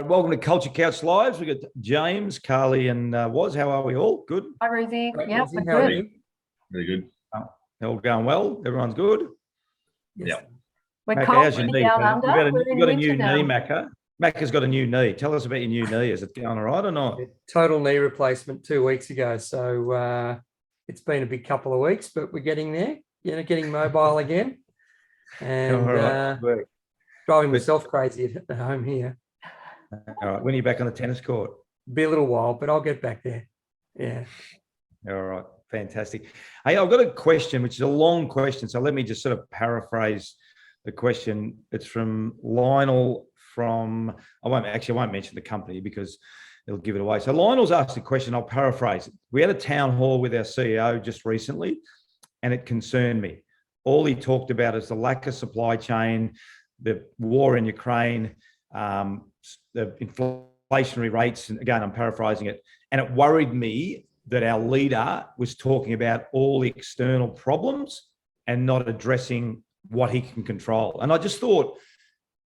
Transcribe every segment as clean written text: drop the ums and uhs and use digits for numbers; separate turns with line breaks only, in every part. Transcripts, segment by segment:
Welcome to Culture Couch Lives. We've got James, Carly, and Woz. How are we all? Good?
Hi, Rosie. Yeah, we're
How are
good.
you? Very good.
All going well? Everyone's good?
Yes.
We're
Macca,
cold
how's your knee?
down under.
You've got a new knee, Macca. Macca's got a new knee. Tell us about your new knee. Is it going all right or not?
Total knee replacement 2 weeks ago. So it's been a big couple of weeks, but we're getting there, getting mobile again. And driving myself crazy at home here.
All right. When are you back on the tennis court?
Be a little while, but I'll get back there. Yeah.
All right. Fantastic. Hey, I've got a question, which is a long question. So let me just sort of paraphrase the question. It's from Lionel I won't mention the company because it'll give it away. So Lionel's asked a question. I'll paraphrase it. We had a town hall with our CEO just recently, and it concerned me. All he talked about is the lack of supply chain, the war in Ukraine, the inflationary rates, and again, I'm paraphrasing it, and it worried me that our leader was talking about all the external problems and not addressing what he can control. And I just thought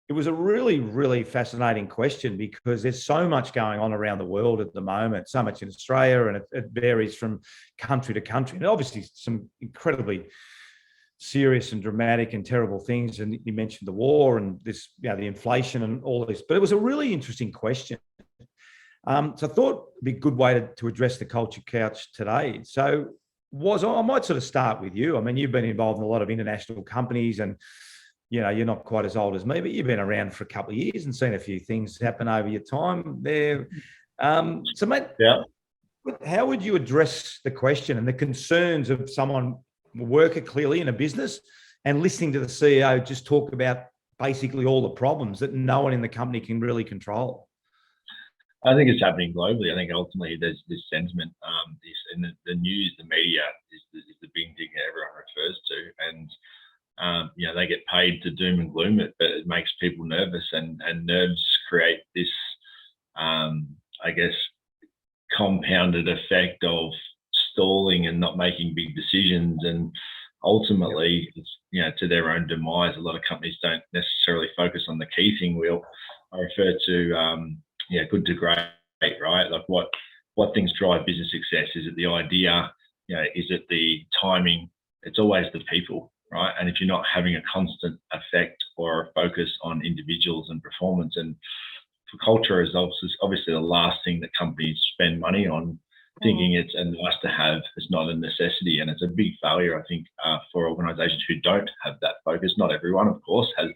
it was a really, really fascinating question because there's so much going on around the world at the moment, so much in Australia, and it varies from country to country. And obviously some incredibly serious and dramatic and terrible things. And you mentioned the war and this, the inflation and all this, but it was a really interesting question. So I thought it'd be a good way to address the Culture Couch today. So I might sort of start with you. I mean, you've been involved in a lot of international companies and, you're not quite as old as me, but you've been around for a couple of years and seen a few things happen over your time there. So mate, how would you address the question and the concerns of someone, a worker clearly in a business, and listening to the CEO just talk about basically all the problems that no one in the company can really control?
I think it's happening globally. I think ultimately there's this sentiment, and the news, the media is the big thing that everyone refers to, and they get paid to doom and gloom it, but it makes people nervous, and nerves create this, I guess, compounded effect of stalling and not making big decisions, and ultimately, it's, to their own demise. A lot of companies don't necessarily focus on the key thing. I refer to good to great, right? Like what things drive business success? Is it the idea? Is it the timing? It's always the people, right? And if you're not having a constant effect or a focus on individuals and performance, and for culture is obviously the last thing that companies spend money on, thinking it's a nice to have, it's not a necessity. And it's a big failure, I think, for organizations who don't have that focus. Not everyone, of course, has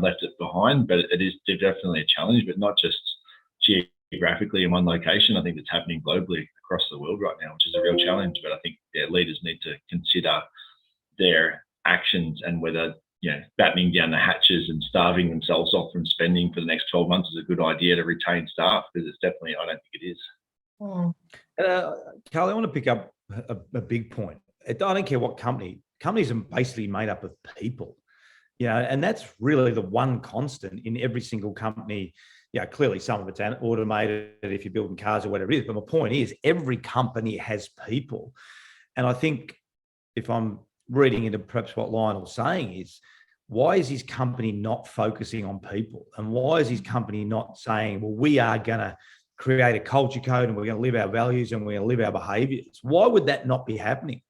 left it behind, but it is definitely a challenge, but not just geographically in one location. I think it's happening globally across the world right now, which is a real challenge. But I think leaders need to consider their actions and whether battening down the hatches and starving themselves off from spending for the next 12 months is a good idea to retain staff, because it's definitely, I don't think it is.
Carly, I want to pick up a big point. I don't care what companies are basically made up of people, and that's really the one constant in every single company. Clearly some of it's automated if you're building cars or whatever it is, but my point is every company has people. And I think if I'm reading into perhaps what Lionel's saying is, why is his company not focusing on people? And why is his company not saying, well, we are going to create a culture code and we're going to live our values and we're going to live our behaviours? Why would that not be happening?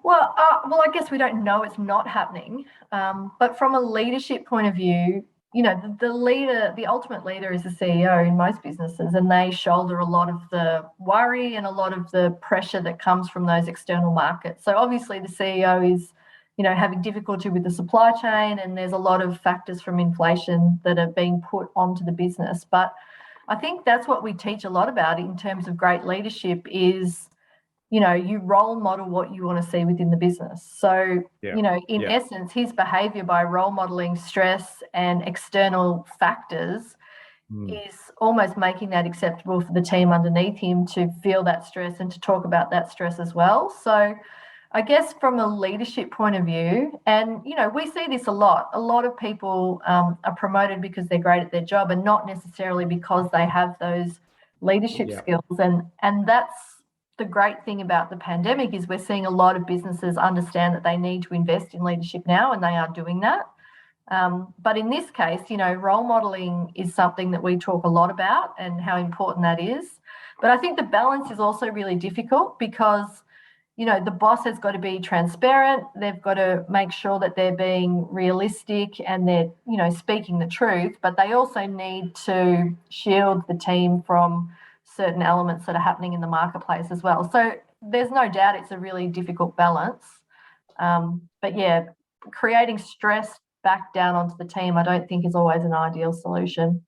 Well, I guess we don't know it's not happening. But from a leadership point of view, the ultimate leader is the CEO in most businesses, and they shoulder a lot of the worry and a lot of the pressure that comes from those external markets. So obviously the CEO is, having difficulty with the supply chain, and there's a lot of factors from inflation that are being put onto the business. But I think that's what we teach a lot about in terms of great leadership is, you role model what you want to see within the business. So, in essence, his behavior by role modeling stress and external factors is almost making that acceptable for the team underneath him to feel that stress and to talk about that stress as well. So I guess from a leadership point of view, and, we see this a lot of people are promoted because they're great at their job and not necessarily because they have those leadership skills. And that's, the great thing about the pandemic is we're seeing a lot of businesses understand that they need to invest in leadership now, and they are doing that. But in this case, role modeling is something that we talk a lot about and how important that is. But I think the balance is also really difficult because, the boss has got to be transparent. They've got to make sure that they're being realistic and they're, speaking the truth, but they also need to shield the team from certain elements that are happening in the marketplace as well. So there's no doubt it's a really difficult balance. But yeah, creating stress back down onto the team, I don't think is always an ideal solution.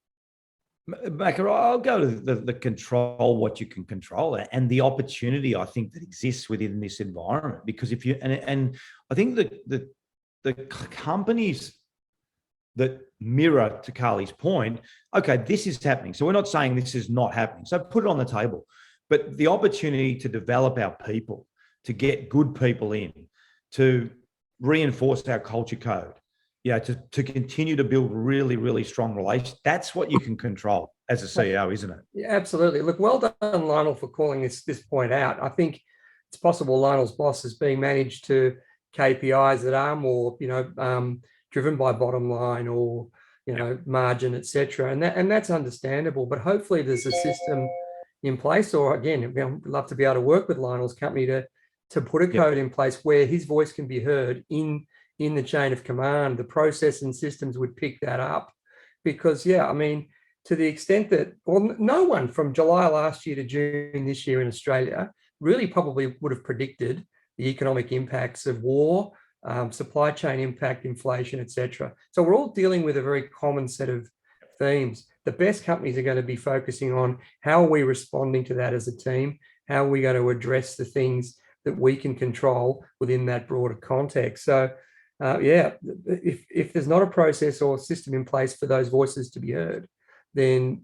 Macca, I'll go to the control what you can control and the opportunity I think that exists within this environment. Because if you and I think the companies that mirror, to Carly's point, okay, this is happening. So we're not saying this is not happening. So put it on the table. But the opportunity to develop our people, to get good people in, to reinforce our culture code, to continue to build really, really strong relations. That's what you can control as a CEO, isn't it?
Yeah, absolutely. Look, well done, Lionel, for calling this point out. I think it's possible Lionel's boss is being managed to KPIs that are more, driven by bottom line or, margin, etc. And that's understandable. But hopefully there's a system in place, or again, we'd love to be able to work with Lionel's company to put a code in place where his voice can be heard in the chain of command. The process and systems would pick that up, because to the extent that, well, no one from July last year to June this year in Australia really probably would have predicted the economic impacts of war, supply chain impact, inflation, etc. So we're all dealing with a very common set of themes. The best companies are going to be focusing on how are we responding to that as a team? How are we going to address the things that we can control within that broader context? So if there's not a process or system in place for those voices to be heard, then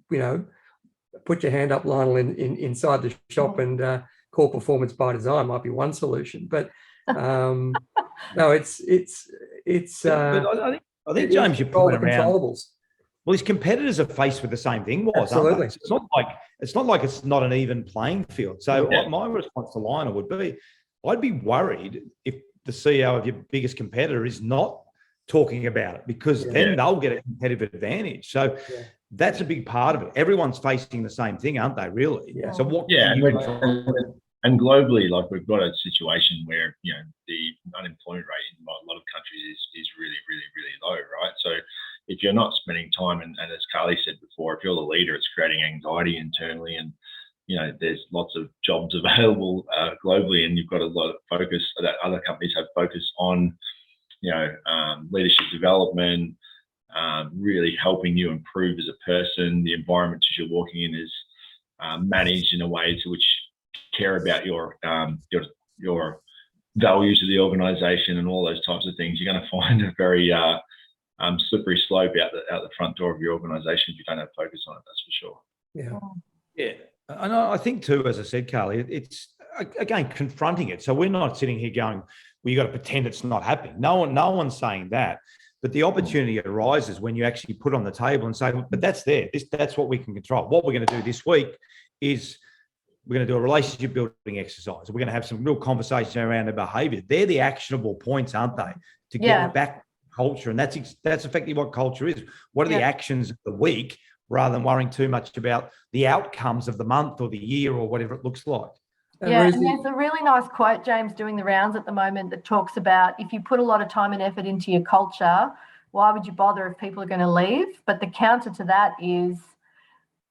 put your hand up, Lionel, inside the shop, and call performance by design might be one solution. But no, it's.
But I think James, you're pointing around.
Controllables.
Well, his competitors are faced with the same thing.
Absolutely.
It's not like it's not an even playing field. So my response to Lionel would be, I'd be worried if the CEO of your biggest competitor is not talking about it, because then they'll get a competitive advantage. So that's a big part of it. Everyone's facing the same thing, aren't they, really?
Yeah.
So what
and globally, like, we've got a situation where, the unemployment rate in a lot of countries is really, really, really low, right? So if you're not spending time, and as Carly said before, if you're the leader, it's creating anxiety internally, and there's lots of jobs available globally, and you've got a lot of focus that other companies have focused on, leadership development, really helping you improve as a person. The environment that you're walking in is managed in a way to which care about your values of the organization and all those types of things. You're going to find a very slippery slope out the front door of your organization if you don't have focus on it. That's for sure.
Yeah. And I think too, as I said, Carly, it's again confronting it. So we're not sitting here going, well, you got to pretend it's not happening. No one's saying that. But the opportunity arises when you actually put on the table and say, but that's there. That's what we can control. What we're going to do this week is we're going to do a relationship building exercise. We're going to have some real conversation around the behavior. They're the actionable points, aren't they? To get back culture. And that's effectively what culture is. What are the actions of the week, rather than worrying too much about the outcomes of the month or the year or whatever it looks like.
And there's a really nice quote, James, doing the rounds at the moment that talks about, if you put a lot of time and effort into your culture, why would you bother if people are going to leave? But the counter to that is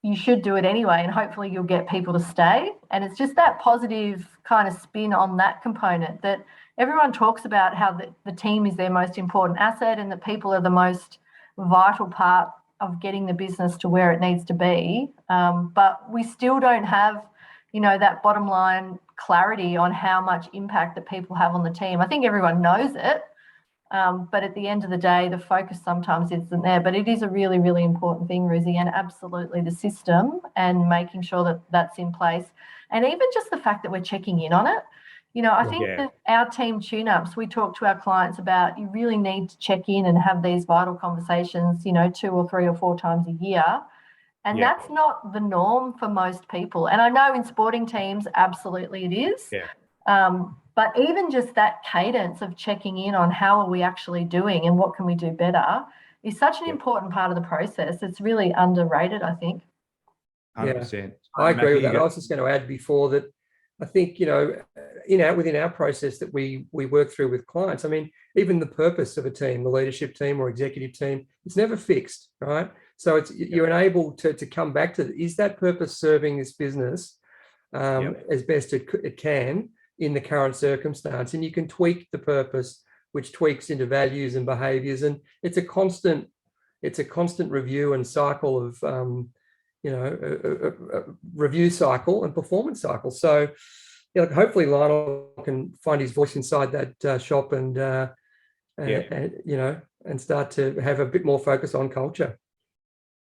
you should do it anyway, and hopefully you'll get people to stay. And it's just that positive kind of spin on that component, that everyone talks about how the team is their most important asset and that people are the most vital part of getting the business to where it needs to be. But we still don't have, that bottom line clarity on how much impact that people have on the team. I think everyone knows it, but at the end of the day, the focus sometimes isn't there. But it is a really, really important thing, Ruzi, and absolutely the system and making sure that that's in place. And even just the fact that we're checking in on it. I think that our team tune-ups, we talk to our clients about, you really need to check in and have these vital conversations, 2 or 3 or 4 times a year. And that's not the norm for most people. And I know in sporting teams, absolutely it is. But even just that cadence of checking in on how are we actually doing and what can we do better is such an important part of the process. It's really underrated, I think.
100%.
I agree with that. I was just going to add before that I think, within our process that we work through with clients, I mean, even the purpose of a team, the leadership team or executive team, it's never fixed, right? So you're enabled to come back to, is that purpose serving this business as best it can in the current circumstance? And you can tweak the purpose, which tweaks into values and behaviors. And it's a constant review and cycle of, a review cycle and performance cycle. So, hopefully Lionel can find his voice inside that shop and start to have a bit more focus on culture.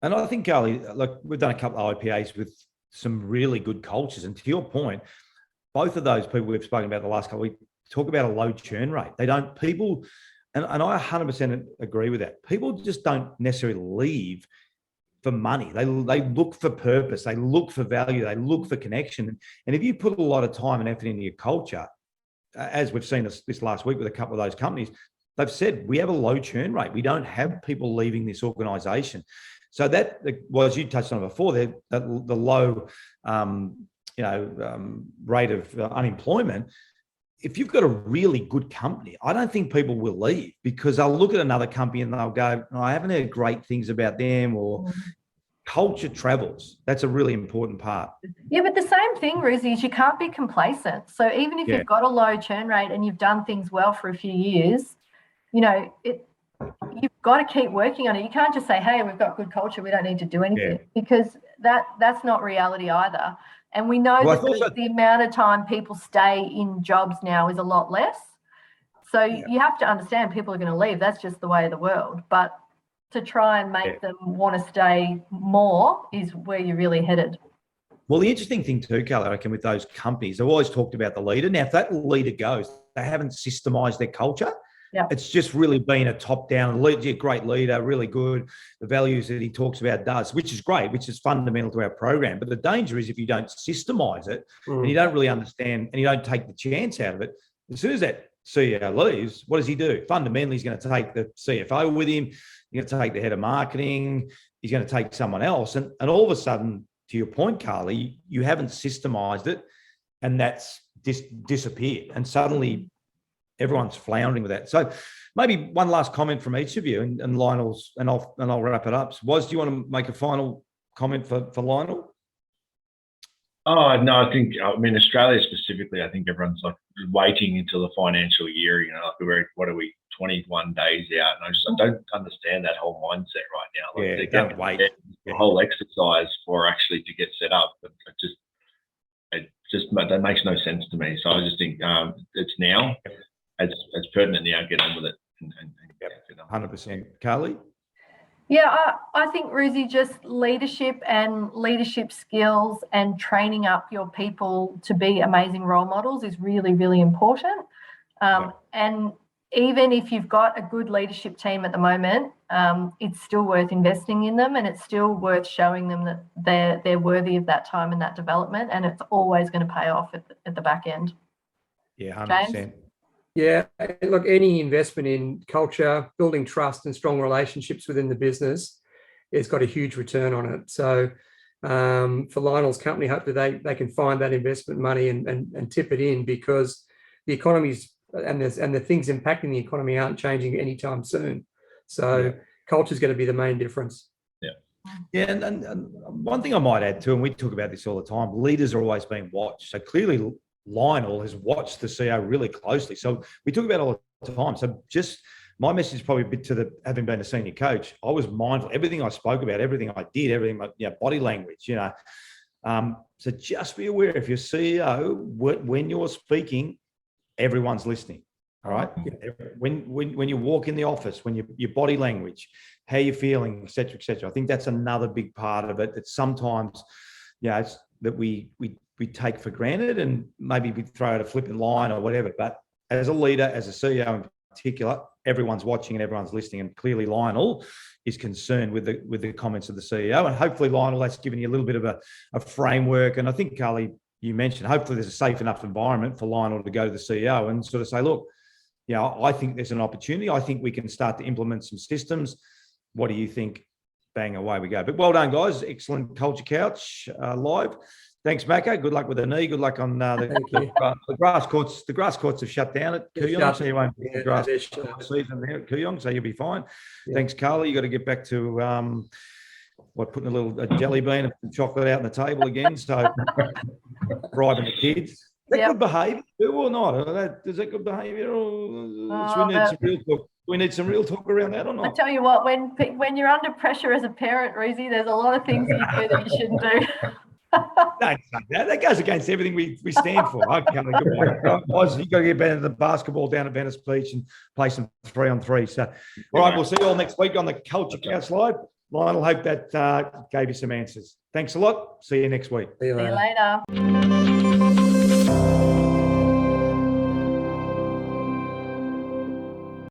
And I think, Carly, look, we've done a couple of IPAs with some really good cultures. And to your point, both of those people we've spoken about the last couple of weeks talk about a low churn rate. And I 100% agree with that. People just don't necessarily leave for money. They look for purpose. They look for value. They look for connection. And if you put a lot of time and effort into your culture, as we've seen this last week with a couple of those companies, they've said we have a low churn rate. We don't have people leaving this organization. So that was, you touched on it before, the low rate of unemployment. If you've got a really good company, I don't think people will leave, because they'll look at another company and they'll go, oh, I haven't heard great things about them, or culture travels. That's a really important part.
Yeah, but the same thing, Ruzi, is you can't be complacent. So even if you've got a low churn rate and you've done things well for a few years, you've got to keep working on it. You can't just say, hey, we've got good culture, we don't need to do anything, because that's not reality either. And we know that the amount of time people stay in jobs now is a lot less. So you have to understand people are going to leave. That's just the way of the world. But to try and make them want to stay more is where you're really headed.
Well, the interesting thing too, Carl, I reckon, with those companies, I've always talked about the leader. Now, if that leader goes, they haven't systemized their culture.
Yeah.
It's just really been a top-down, great leader, really good. The values that he talks about does, which is great, which is fundamental to our program. But the danger is if you don't systemize it and you don't really understand and you don't take the chance out of it, as soon as that CEO leaves, what does he do? Fundamentally, he's going to take the CFO with him. He's going to take the head of marketing. He's going to take someone else. And all of a sudden, to your point, Carly, you haven't systemized it, and that's disappeared. And suddenly everyone's floundering with that. So maybe one last comment from each of you, and Lionel's, and I'll wrap it up. Do you want to make a final comment for Lionel?
Oh, no, Australia specifically, I think everyone's like waiting until the financial year, what are we, 21 days out? And I don't understand that whole mindset right now. Like,
don't wait.
The whole exercise for actually to get set up, but that makes no sense to me. So I just think it's now. It's pertinent now. Get on with it. And
100%. Carly?
Yeah, I think, Ruzi, just leadership and leadership skills and training up your people to be amazing role models is really, really important. And even if you've got a good leadership team at the moment, it's still worth investing in them, and it's still worth showing them that they're worthy of that time and that development, and it's always going to pay off at the back end.
Yeah, 100%.
James?
Yeah, look, any investment in culture, building trust and strong relationships within the business, it's got a huge return on it. So for Lionel's company, hopefully they can find that investment money and tip it in, because the economy's and the things impacting the economy aren't changing anytime soon. So culture is going to be the main difference.
Yeah, and one thing I might add too, and we talk about this all the time, leaders are always being watched. So clearly Lionel has watched the CEO really closely. So we talk about it all the time. So just my message is probably a bit to having been a senior coach, I was mindful, everything I spoke about, everything I did, everything, body language, so just be aware, if you're CEO, when you're speaking, everyone's listening. All right. When you walk in the office, when your body language, how you're feeling, et cetera, et cetera. I think that's another big part of it that sometimes, it's that we take for granted, and maybe we throw out a flippant line or whatever. But as a leader, as a CEO in articulate. Everyone's watching and everyone's listening, and clearly Lionel is concerned with the comments of the CEO. And hopefully, Lionel, that's given you a little bit of a framework. And I think, Carly, you mentioned, hopefully there's a safe enough environment for Lionel to go to the CEO and sort of say, look, I think there's an opportunity. I think we can start to implement some systems. What do you think? Bang, away we go. But well done, guys. Excellent Culture Couch live. Thanks, Macca. Good luck with the knee. Good luck on the grass courts. The grass courts have shut down at Kooyong, so you won't be in the grass season there at Kooyong, so you'll be fine. Yeah. Thanks, Carly. You got to get back to putting a jelly bean and some chocolate out on the table again. So bribing the kids. Is that good behaviour or not? Is that good behaviour? We need some real talk around that or not?
I tell you what, when you're under pressure as a parent, Rosie, there's a lot of things you do that you shouldn't do.
Don't say that. That goes against everything we stand for. Okay, good point. Guys, you've got to get better to the basketball down at Venice Beach and play some 3-on-3. So, all right, we'll see you all next week on the Culture Couch Live. Lionel, hope that gave you some answers. Thanks a lot. See you next week.
See you later.